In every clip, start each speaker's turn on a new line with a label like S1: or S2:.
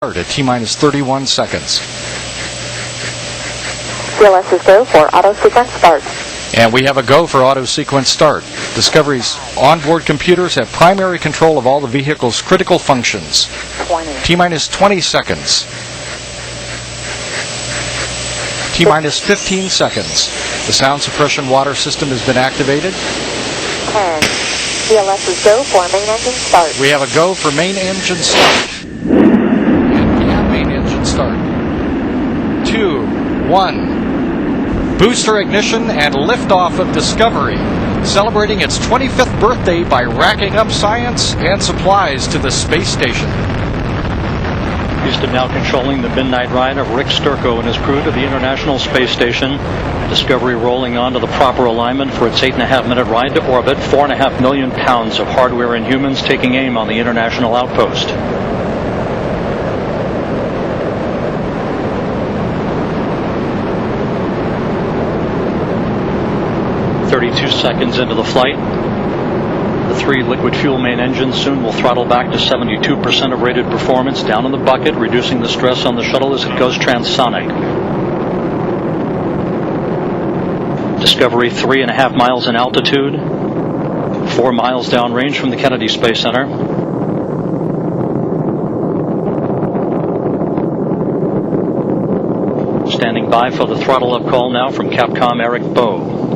S1: At T-minus 31 seconds.
S2: CLS is go for auto sequence start.
S1: And we have a go for auto sequence start. Discovery's onboard computers have primary control of all the vehicle's critical functions.
S2: 20.
S1: T-minus 20 seconds. T-minus 15 seconds. The sound suppression water system has been activated.
S2: 10. CLS is go for main engine start.
S1: We have a go for main engine start. Start. 2, 1. Booster ignition and liftoff of Discovery, celebrating its 25th birthday by racking up science and supplies to the space station.
S3: Houston now controlling the midnight ride of Rick Sturckow and his crew to the International Space Station. Discovery rolling on to the proper alignment for its 8.5-minute ride to orbit. 4.5 million pounds of hardware and humans taking aim on the International Outpost. Seconds into the flight. The 3 liquid fuel main engines soon will throttle back to 72% of rated performance down in the bucket, reducing the stress on the shuttle as it goes transonic. Discovery 3.5 miles in altitude, 4 miles downrange from the Kennedy Space Center. Standing by for the throttle up call now from Capcom Eric Bowe.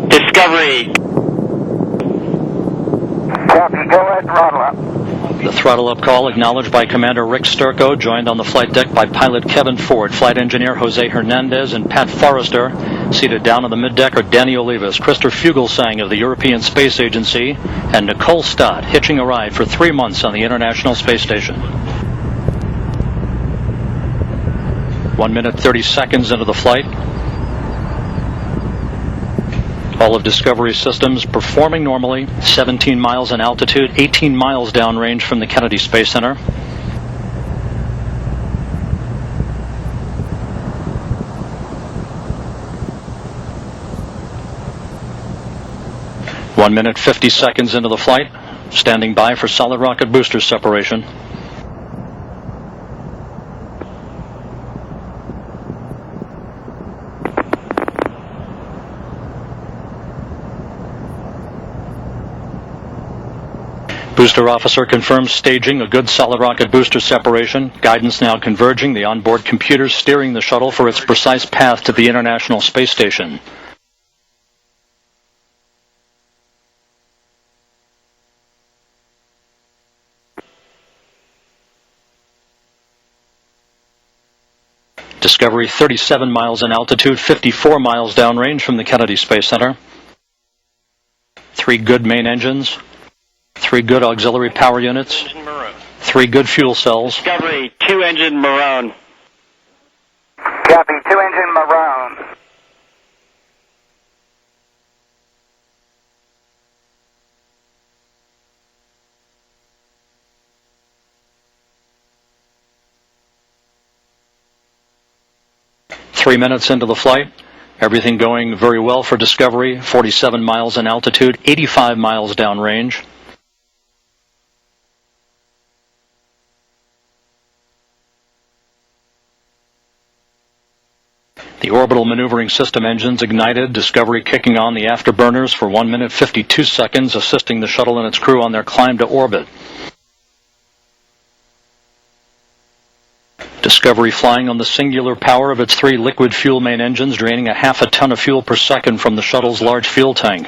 S4: Discovery. Copy, go ahead, throttle up.
S3: The throttle up call acknowledged by Commander Rick Sturckow, joined on the flight deck by pilot Kevin Ford, flight engineer Jose Hernandez, and Pat Forrester. Seated down on the middeck are Danny Olivas, Christopher Fugelsang of the European Space Agency, and Nicole Stott, hitching a ride for 3 months on the International Space Station. 1 minute 30 seconds into the flight. All of Discovery's systems performing normally. 17 miles in altitude, 18 miles downrange from the Kennedy Space Center. One minute 50 seconds into the flight. Standing by for solid rocket booster separation. Booster officer confirms staging a good solid rocket booster separation. Guidance now converging. The onboard computers steering the shuttle for its precise path to the International Space Station. Discovery 37 miles in altitude, 54 miles downrange from the Kennedy Space Center. 3 good main engines. 3 good auxiliary power units, 3 good fuel cells.
S4: Discovery, 2 engine Maroon. Copy, 2 engine Maroon.
S3: Three minutes into the flight. Everything going very well for Discovery. 47 miles in altitude, 85 miles downrange. The orbital maneuvering system engines ignited, Discovery kicking on the afterburners for 1 minute 52 seconds, assisting the shuttle and its crew on their climb to orbit. Discovery flying on the singular power of its 3 liquid fuel main engines, draining 0.5 ton of fuel per second from the shuttle's large fuel tank.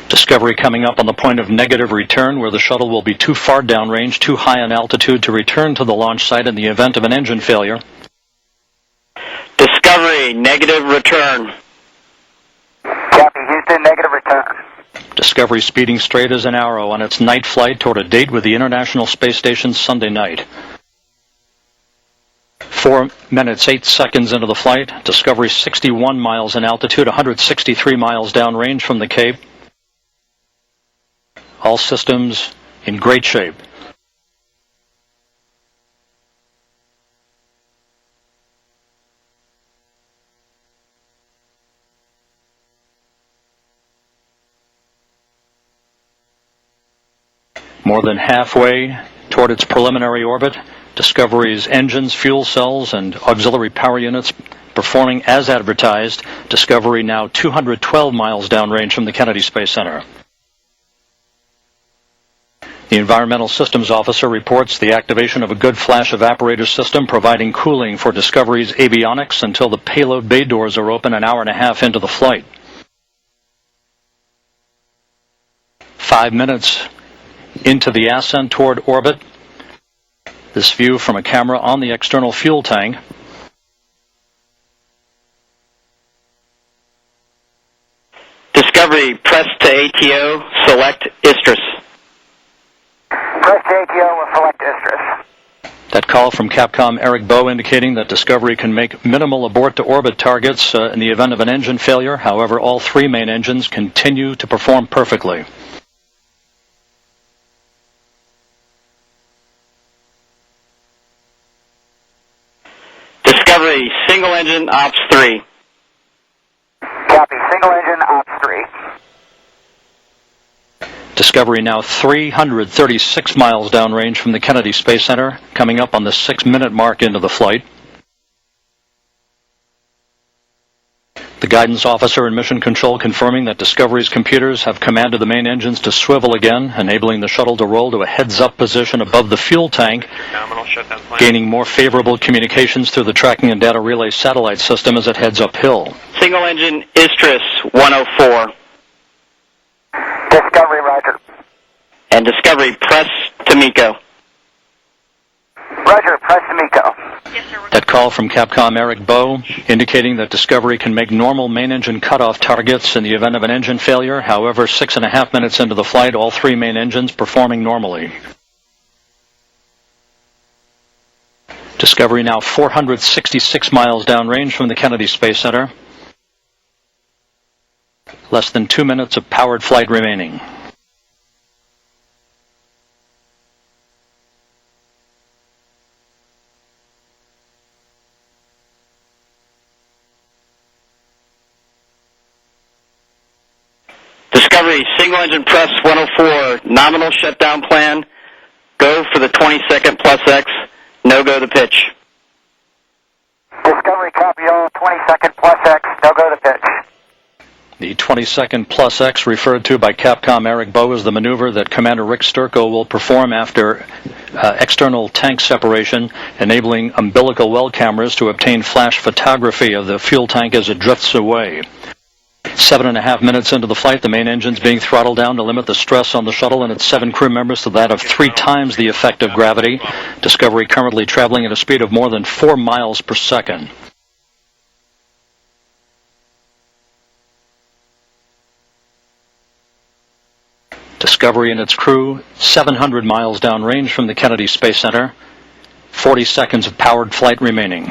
S3: Discovery coming up on the point of negative return, where the shuttle will be too far downrange, too high in altitude to return to the launch site in the event of an engine failure.
S4: Discovery, negative return. Copy, Houston, negative return.
S3: Discovery speeding straight as an arrow on its night flight toward a date with the International Space Station Sunday night. 4 minutes 8 seconds into the flight. Discovery 61 miles in altitude, 163 miles downrange from the Cape. All systems in great shape. More than halfway toward its preliminary orbit, Discovery's engines, fuel cells, and auxiliary power units performing as advertised. Discovery now 212 miles downrange from the Kennedy Space Center. The Environmental Systems Officer reports the activation of a good flash evaporator system providing cooling for Discovery's avionics until the payload bay doors are open an hour and a half into the flight. 5 minutes into the ascent toward orbit. This view from a camera on the external fuel tank.
S4: Discovery, press to ATO, select Istrus. Press to ATO will select Istrus.
S3: That call from Capcom Eric Bowe indicating that Discovery can make minimal abort-to-orbit targets in the event of an engine failure. However, all three main engines continue to perform perfectly.
S4: Discovery, single engine, Ops 3. Copy, single engine, Ops 3.
S3: Discovery now 336 miles downrange from the Kennedy Space Center, coming up on the 6-minute mark into the flight. The guidance officer and mission control confirming that Discovery's computers have commanded the main engines to swivel again, enabling the shuttle to roll to a heads-up position above the fuel tank, gaining more favorable communications through the tracking and data relay satellite system as it heads uphill.
S4: Single engine, Istrus 104. Discovery, roger. And Discovery, press to MECO. Roger, press to MECO.
S3: That call from Capcom Eric Bowe indicating that Discovery can make normal main engine cutoff targets in the event of an engine failure. However, 6.5 minutes into the flight, all three main engines performing normally. Discovery now 466 miles downrange from the Kennedy Space Center. Less than 2 minutes of powered flight remaining.
S4: Discovery, single engine, press 104, nominal shutdown plan, go for the 20-second plus X, no go to pitch. Discovery, copy all, 20-second plus X, no go to pitch.
S3: The 20-second plus X referred to by Capcom Eric Bowe is the maneuver that Commander Rick Sturckow will perform after external tank separation, enabling umbilical well cameras to obtain flash photography of the fuel tank as it drifts away. 7.5 minutes into the flight, the main engines being throttled down to limit the stress on the shuttle and its 7 crew members to that of 3 times the effect of gravity. Discovery currently traveling at a speed of more than 4 miles per second. Discovery and its crew 700 miles downrange from the Kennedy Space Center. 40 seconds of powered flight remaining.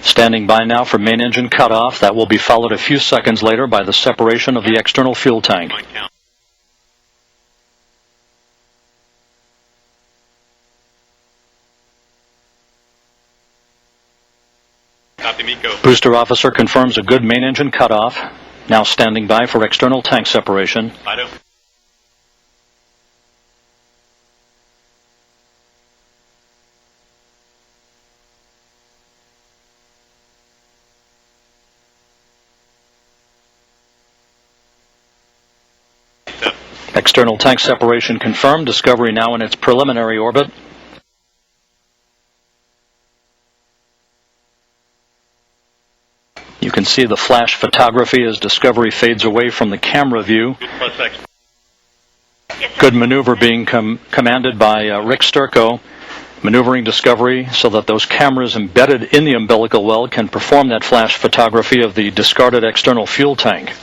S3: Standing by now for main engine cutoff. That will be followed a few seconds later by the separation of the external fuel tank. Booster officer confirms a good main engine cutoff. Now standing by for external tank separation. External tank separation confirmed. Discovery now in its preliminary orbit. You can see the flash photography as Discovery fades away from the camera view. Good maneuver being commanded by Rick Sturckow, maneuvering Discovery so that those cameras embedded in the umbilical well can perform that flash photography of the discarded external fuel tank.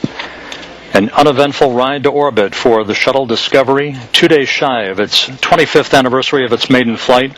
S3: An uneventful ride to orbit for the shuttle Discovery, 2 days shy of its 25th anniversary of its maiden flight.